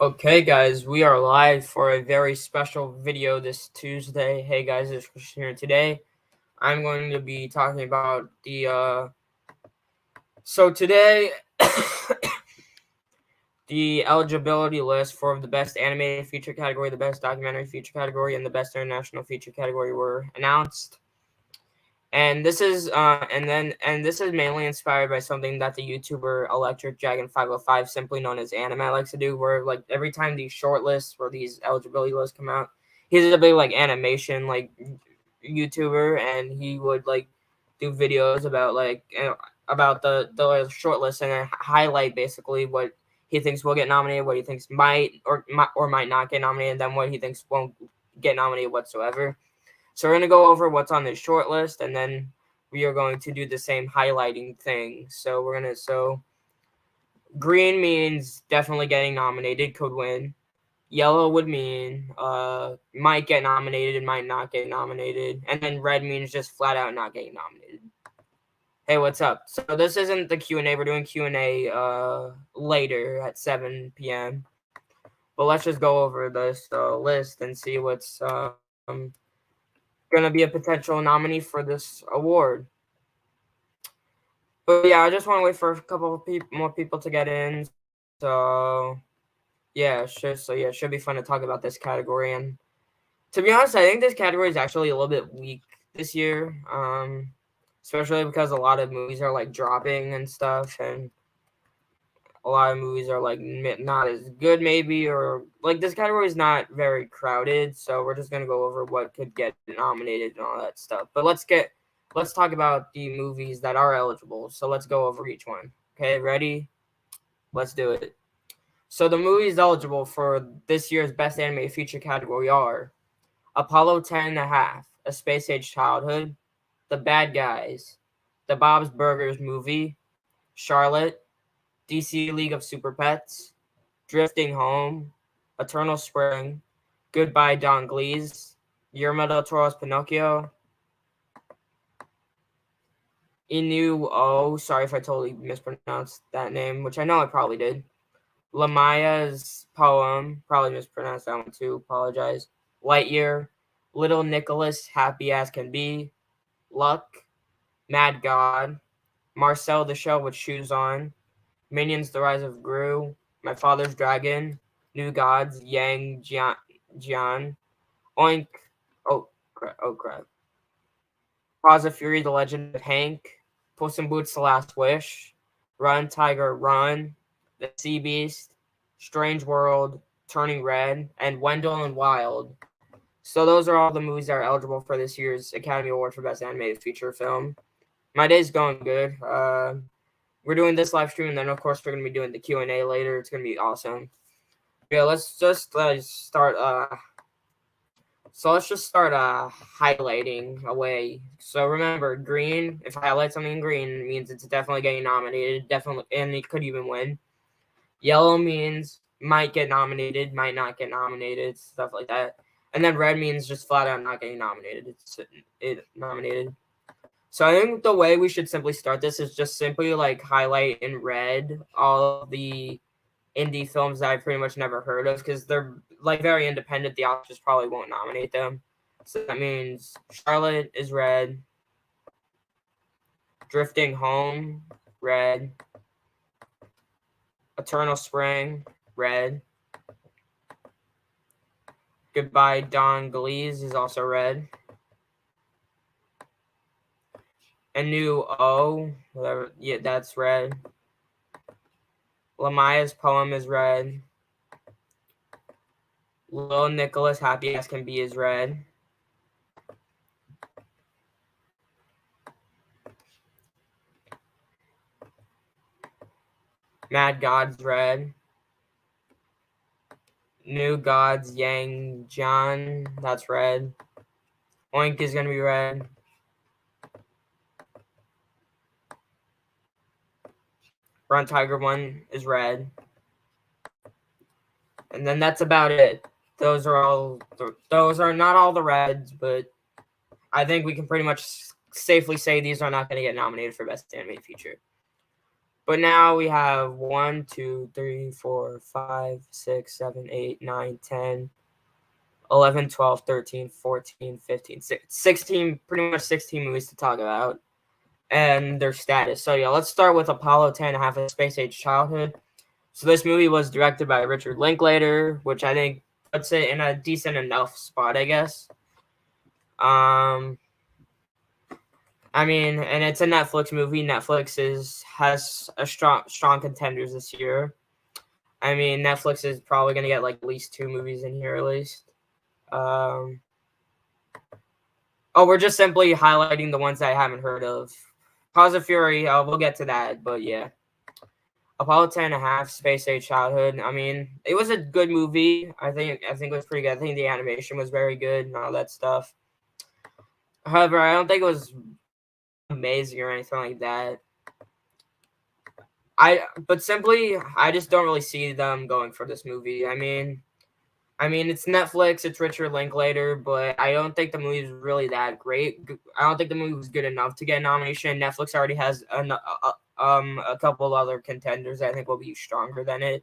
Okay, guys, we are live for a very special video this Tuesday. Hey, guys, it's Christian here. Today, I'm going to be talking about today, the eligibility list for the best animated feature category, the best documentary feature category, and the best international feature category were announced. And this is this is mainly inspired by something that the YouTuber Electric Dragon 505, simply known as Anime, likes to do. Where like every time these short lists or these eligibility lists come out, he's a big like animation YouTuber, and he would like do videos about about the short list and then highlight basically what he thinks will get nominated, what he thinks might not get nominated, and then what he thinks won't get nominated whatsoever. So we're going to go over what's on this short list, and then we are going to do the same highlighting thing. So green means definitely getting nominated, could win. Yellow would mean might get nominated and might not get nominated. And then red means just flat out not getting nominated. Hey, what's up? So this isn't the Q&A. We're doing Q&A later at 7 p.m. But let's just go over this list and see what's going to be a potential nominee for this award. But yeah, I just want to wait for a couple of more people to get in. So yeah, it should be fun to talk about this category. And to be honest, I think this category is actually a little bit weak this year, especially because a lot of movies are like dropping and stuff, and a lot of movies are like not as good maybe, or like this category is not very crowded. So we're just gonna go over what could get nominated and all that stuff. But let's talk about the movies that are eligible. So let's go over each one. Okay, ready? Let's do it. So the movies eligible for this year's Best Animated Feature category are Apollo 10.5, A Space Age Childhood, The Bad Guys, The Bob's Burgers Movie, Charlotte, DC League of Super Pets, Drifting Home, Eternal Spring, Goodbye Don Glees, Guillermo del Toro's Pinocchio, Inu-Oh, sorry if I totally mispronounced that name, which I know I probably did. Lamaya's Poem, probably mispronounced that one too, apologize. Lightyear, Little Nicholas, Happy As Can Be, Luck, Mad God, Marcel the Shell with Shoes On, Minions: The Rise of Gru, My Father's Dragon, New Gods, Yang Jian, Oink, oh crap, Paws of Fury, The Legend of Hank, Puss in Boots: The Last Wish, Run Tiger Run, The Sea Beast, Strange World, Turning Red, and Wendell and Wild. So those are all the movies that are eligible for this year's Academy Award for Best Animated Feature Film. My day's going good. We're doing this live stream, and then of course we're gonna be doing the Q&A later. It's gonna be awesome. Yeah, let's just start. Let's just start highlighting away. So remember, green. If I highlight something in green, it means it's definitely getting nominated. Definitely, and it could even win. Yellow means might get nominated, might not get nominated, stuff like that. And then red means just flat out not getting nominated. It's nominated. So I think the way we should simply start this is just simply like highlight in red all of the indie films that I pretty much never heard of, because they're like very independent. The Oscars probably won't nominate them. So that means Charlotte is red. Drifting Home, red. Eternal Spring, red. Goodbye Don Glees is also red. Inu-Oh, whatever, yeah, that's red. Lamaya's Poem is red. Little Nicholas, Happy As Can Be is red. Mad God's red. New Gods, Yang Jian, that's red. Oink is going to be red. Front Tiger 1 is red. And then that's about it. Those are not all the reds, but I think we can pretty much safely say these are not going to get nominated for Best Animated Feature. But now we have 1, 2, 3, 4, 5, 6, 7, 8, 9, 10, 11, 12, 13, 14, 15, 16, pretty much 16 movies to talk about and their status. So yeah, let's start with Apollo 10, Half a Space Age Childhood. So this movie was directed by Richard Linklater, which I think puts it in a decent enough spot, I guess. I mean, and it's a Netflix movie. Netflix has a strong contenders this year. I mean, Netflix is probably gonna get like at least 2 movies in here at least. Oh, we're just simply highlighting the ones that I haven't heard of. Cause of Fury, we'll get to that, but yeah. Apollo 10 and a half, Space Age Childhood. I mean, it was a good movie. I think it was pretty good. I think the animation was very good and all that stuff. However, I don't think it was amazing or anything like that. But simply, I just don't really see them going for this movie. I mean, it's Netflix, it's Richard Linklater, but I don't think the movie is really that great. I don't think the movie was good enough to get a nomination. Netflix already has a couple of other contenders that I think will be stronger than it.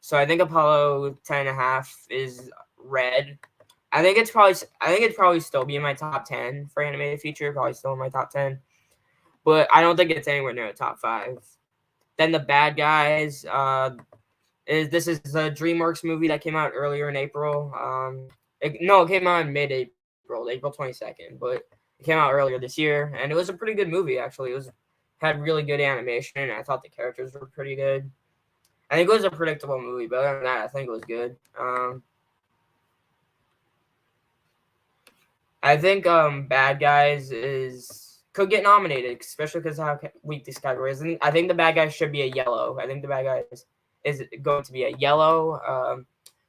So I think Apollo 10 and a half is red. I think it's probably still be in my top 10 for animated feature, probably still in my top 10. But I don't think it's anywhere near the top 5. Then The Bad Guys, this is a DreamWorks movie that came out earlier in April. It came out in mid-April, April 22nd, but it came out earlier this year, and it was a pretty good movie actually. It had really good animation, and I thought the characters were pretty good. I think it was a predictable movie, but other than that, I think it was good. I think Bad Guys could get nominated, especially because of how weak this category is. And I think The Bad Guys should be a yellow. I think The Bad Guys is going to be a yellow.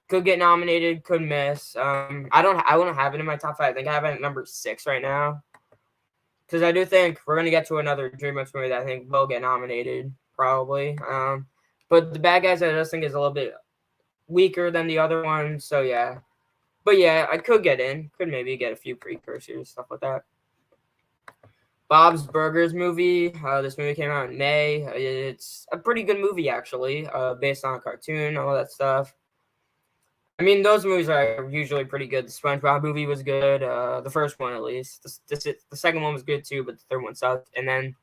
Could get nominated, could miss. I wouldn't have it in my top 5. I think I have it at number 6 right now. Because I do think we're gonna get to another DreamWorks movie that I think will get nominated, probably. But The Bad Guys I just think is a little bit weaker than the other one, so yeah. But yeah, I could get in. Could maybe get a few precursors, stuff like that. Bob's Burgers movie. This movie came out in May. It's a pretty good movie, actually, based on a cartoon, all that stuff. I mean, those movies are usually pretty good. The SpongeBob movie was good. The first one, at least. The second one was good, too, but the third one sucked. And then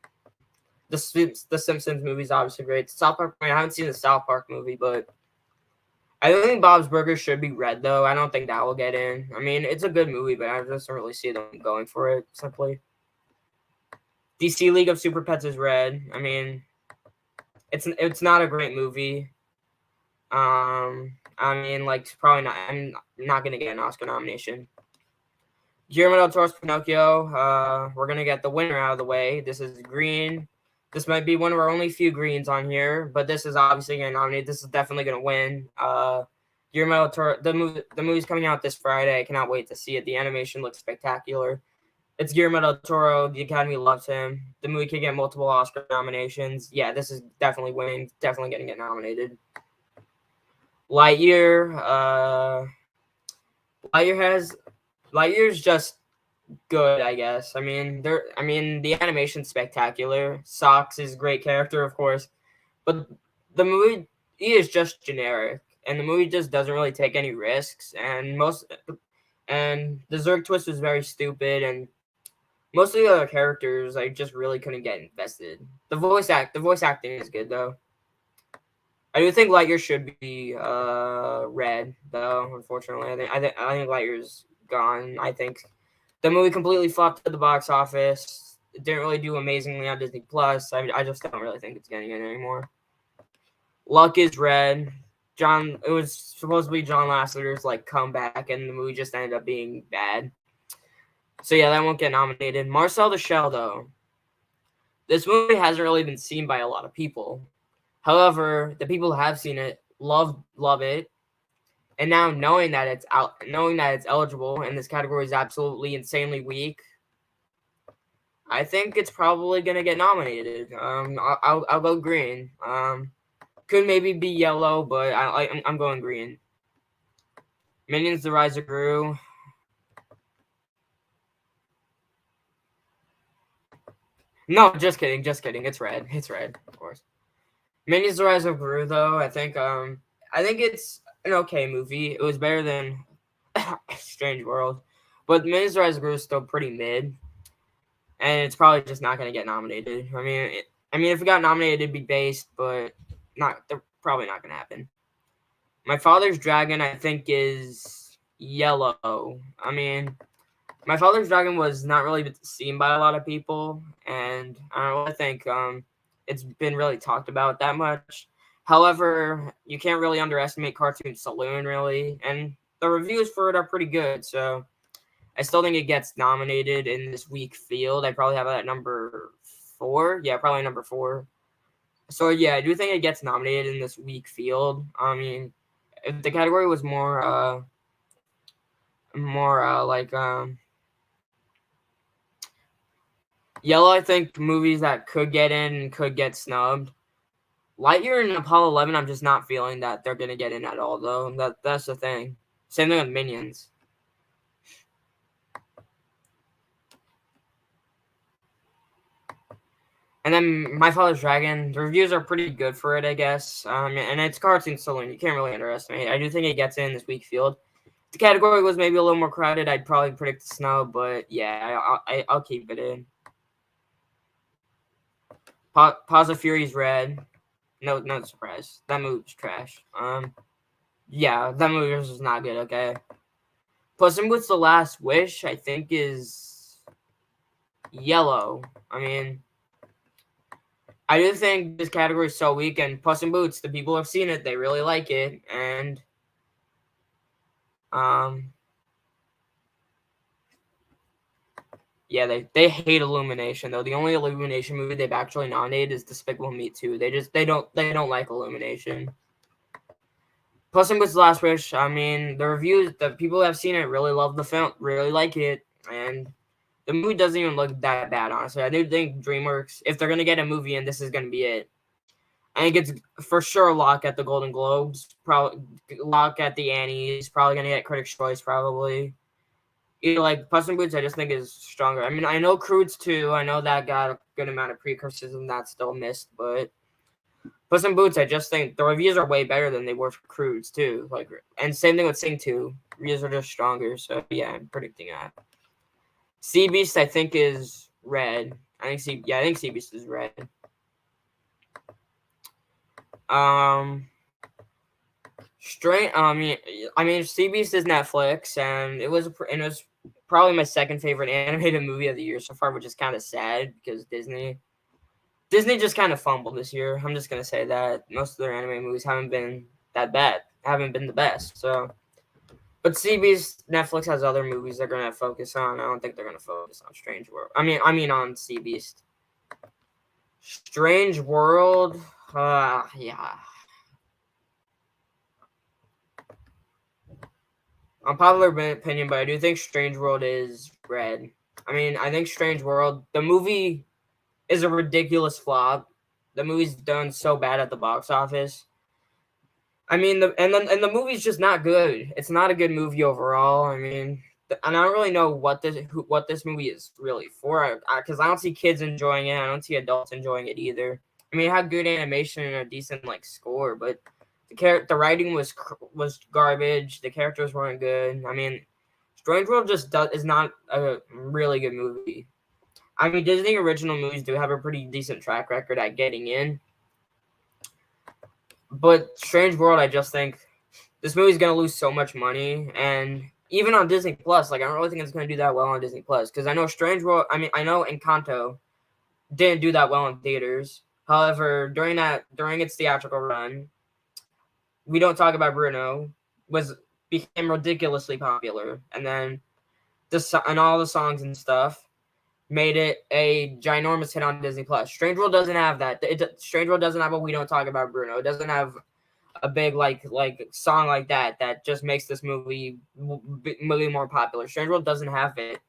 the Simpsons movie is obviously great. South Park, I haven't seen the South Park movie, but I don't think Bob's Burgers should be red, though. I don't think that will get in. I mean, it's a good movie, but I just don't really see them going for it, simply. DC League of Super Pets is red. I mean, it's not a great movie. I mean, like, probably not. I'm not going to get an Oscar nomination. Guillermo del Toro's Pinocchio. We're going to get the winner out of the way. This is green. This might be one of our only few greens on here, but this is obviously going to nominate. This is definitely going to win. Guillermo del Toro, the movie's coming out this Friday. I cannot wait to see it. The animation looks spectacular. It's Guillermo del Toro. The Academy loves him. The movie could get multiple Oscar nominations. Yeah, this is definitely winning. Definitely going to get nominated. Lightyear. Lightyear's just good, I guess. I mean, the animation's spectacular. Socks is a great character, of course, but the movie is just generic, and the movie just doesn't really take any risks. And the Zurg twist was very stupid, and most of the other characters I just really couldn't get invested. The voice acting is good though. I do think Lightyear should be red though. Unfortunately, I think Lightyear's gone. I think the movie completely flopped at the box office. It didn't really do amazingly on Disney Plus. I just don't really think it's getting in anymore. Luck is red. It was supposed to be John Lasseter's like comeback, and the movie just ended up being bad. So yeah, that won't get nominated. Marcel the Shell though. This movie hasn't really been seen by a lot of people. However, the people who have seen it love it. And now knowing that it's eligible and this category is absolutely insanely weak, I think it's probably gonna get nominated. I'll go green. Could maybe be yellow, but I'm going green. Minions: The Rise of Gru. No, just kidding. It's red. It's red, of course. Minions: The Rise of Gru, though, I think it's an okay movie. It was better than Strange World, but Minions: The Rise of Gru is still pretty mid, and it's probably just not going to get nominated. I mean, if it got nominated, it'd be based, but they're probably not going to happen. My Father's Dragon, I think, is yellow. I mean, My Father's Dragon was not really seen by a lot of people, and I don't really think it's been really talked about that much. However, you can't really underestimate Cartoon Saloon, really, and the reviews for it are pretty good, so I still think it gets nominated in this weak field. I probably have it at number 4. Yeah, probably number 4. So, yeah, I do think it gets nominated in this weak field. I mean, if the category was more like yellow, I think movies that could get in and could get snubbed. Lightyear and Apollo 11, I'm just not feeling that they're gonna get in at all, though. That's the thing. Same thing with Minions. And then My Father's Dragon, the reviews are pretty good for it, I guess. And it's Cartoon Saloon. You can't really underestimate it. I do think it gets in this weak field. If the category was maybe a little more crowded, I'd probably predict the snub, but yeah, I'll keep it in. Paws of Fury's red. No surprise. That movie's trash. Yeah, that movie was not good. Okay. Puss in Boots: The Last Wish, I think, is yellow. I mean, I do think this category is so weak, and Puss in Boots, the people have seen it, they really like it, and yeah, they hate Illumination though. The only Illumination movie they've actually nominated is Despicable Me 2. They don't like Illumination. Puss in Boots: The Last Wish, I mean, the reviews, the people that have seen it really love the film, really like it, and the movie doesn't even look that bad, honestly. I do think DreamWorks, if they're going to get a movie in, this is going to be it. I think it's for sure a lock at the Golden Globes, probably lock at the Annies, probably going to get Critics' Choice, probably. Either like Puss in Boots, I just think is stronger. I mean, I know Croods too. I know that got a good amount of pre-criticism that still missed, but Puss in Boots, I just think the reviews are way better than they were for Croods too. And same thing with Sing 2. Reviews are just stronger. So yeah, I'm predicting that. Sea Beast, I think, is red. I think Sea Beast is red. Sea Beast is Netflix, and it was probably my second favorite animated movie of the year so far, which is kind of sad because Disney just kind of fumbled this year. I'm just gonna say that most of their anime movies haven't been that bad, haven't been the best. So, but Sea Beast, Netflix has other movies they're gonna focus on. I don't think they're gonna focus on Strange World. I mean on Sea Beast. Strange World, yeah. Unpopular opinion, but I do think Strange World is red. I mean, I think Strange World, the movie is a ridiculous flop. The movie's done so bad at the box office. I mean, the movie's just not good. It's not a good movie overall. I mean, and I don't really know what this movie is really for, because I don't see kids enjoying it. I don't see adults enjoying it either. I mean, it had good animation and a decent score, but the writing was garbage. The characters weren't good. I mean, Strange World is not a really good movie. I mean, Disney original movies do have a pretty decent track record at getting in. But Strange World, I just think this movie's going to lose so much money. And even on Disney Plus, I don't really think it's going to do that well on Disney Plus. Because I know Strange World, I know Encanto didn't do that well in theaters. However, during its theatrical run, We Don't Talk About Bruno became ridiculously popular. And then and all the songs and stuff made it a ginormous hit on Disney Plus. Strange World doesn't have that. Strange World doesn't have a We Don't Talk About Bruno. It doesn't have a big song like that just makes this movie more popular. Strange World doesn't have it.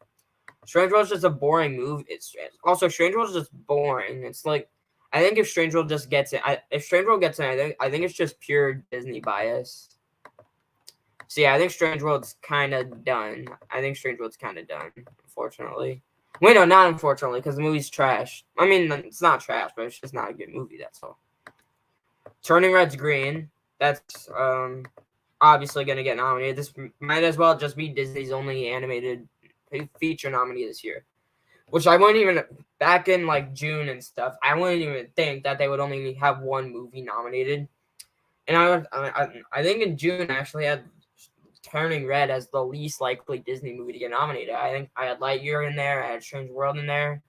Strange World's just a boring movie. Strange World's just boring. It's I think if Strange World just gets it, if Strange World gets it, I think it's just pure Disney bias. So yeah, I think Strange World's kind of done. Unfortunately. Wait, no, not unfortunately, because the movie's trash. I mean, it's not trash, but it's just not a good movie, that's all. Turning Red's green. That's obviously going to get nominated. This might as well just be Disney's only animated feature nominee this year, which I wouldn't even, back in like June and stuff, I wouldn't even think that they would only have one movie nominated. And I think in June I actually had Turning Red as the least likely Disney movie to get nominated. I think I had Lightyear in there, I had Strange World in there,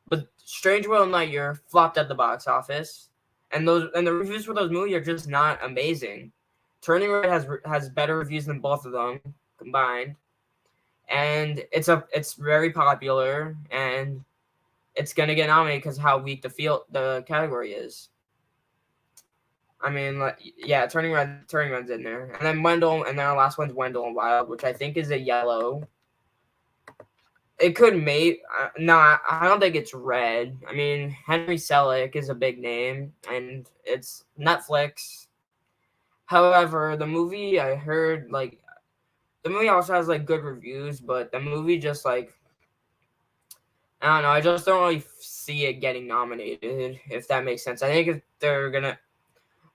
but Strange World and Lightyear flopped at the box office, and the reviews for those movies are just not amazing. Turning Red has better reviews than both of them combined, and it's very popular, and it's gonna get nominated because how weak the category is. I mean, like, yeah, Turning Red's in there, and then Wendell, and then our last one's Wendell and Wild, which I think is a yellow. It could I don't think it's red. I mean, Henry Selick is a big name, and it's Netflix. However, the movie I heard, like, the movie also has like good reviews, but the movie just like, I don't know. I just don't really see it getting nominated, if that makes sense. I think if they're gonna,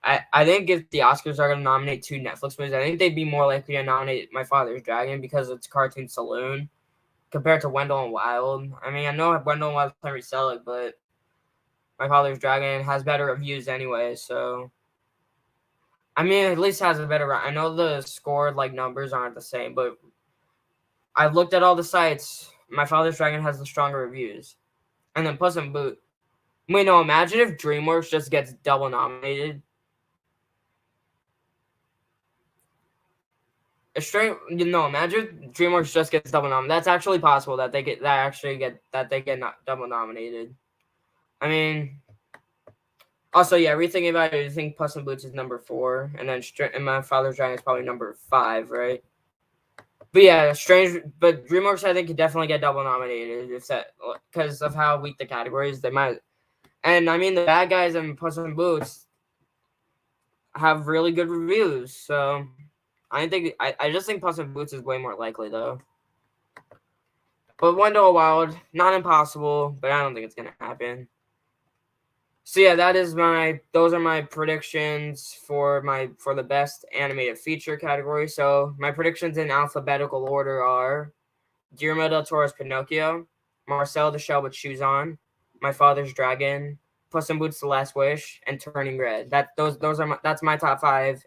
I think if the Oscars are gonna nominate two Netflix movies, I think they'd be more likely to nominate My Father's Dragon because it's Cartoon Saloon compared to Wendell and Wild. I mean, I know Wendell and Wild is Henry Selick, but My Father's Dragon has better reviews anyway, so. I mean, at least has a better. I know the scored like numbers aren't the same, but I've looked at all the sites. My Father's Dragon has the stronger reviews, and then Puss in Boots. Wait, no. Imagine if DreamWorks just gets double nominated. Imagine if DreamWorks just gets double nominated. That's actually possible that they get double nominated. I mean, also, yeah, rethinking about it, I think Puss in Boots is number 4, and then My Father's Dragon is probably number 5, right? But yeah, but DreamWorks I think could definitely get double nominated because of how weak the category is. They might, and I mean the Bad Guys and Puss in Boots have really good reviews, so I just think Puss in Boots is way more likely though. But Wendell Wild, not impossible, but I don't think it's gonna happen. So yeah, those are my predictions for the best animated feature category. So my predictions in alphabetical order are Guillermo del Toro's Pinocchio, Marcel the Shell with Shoes On, My Father's Dragon, Puss in Boots: The Last Wish, and Turning Red. That's my top 5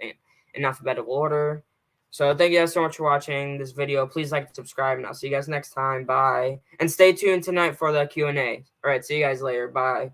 in alphabetical order. So thank you guys so much for watching this video. Please like and subscribe, and I'll see you guys next time. Bye. And stay tuned tonight for the Q&A. All right, see you guys later. Bye.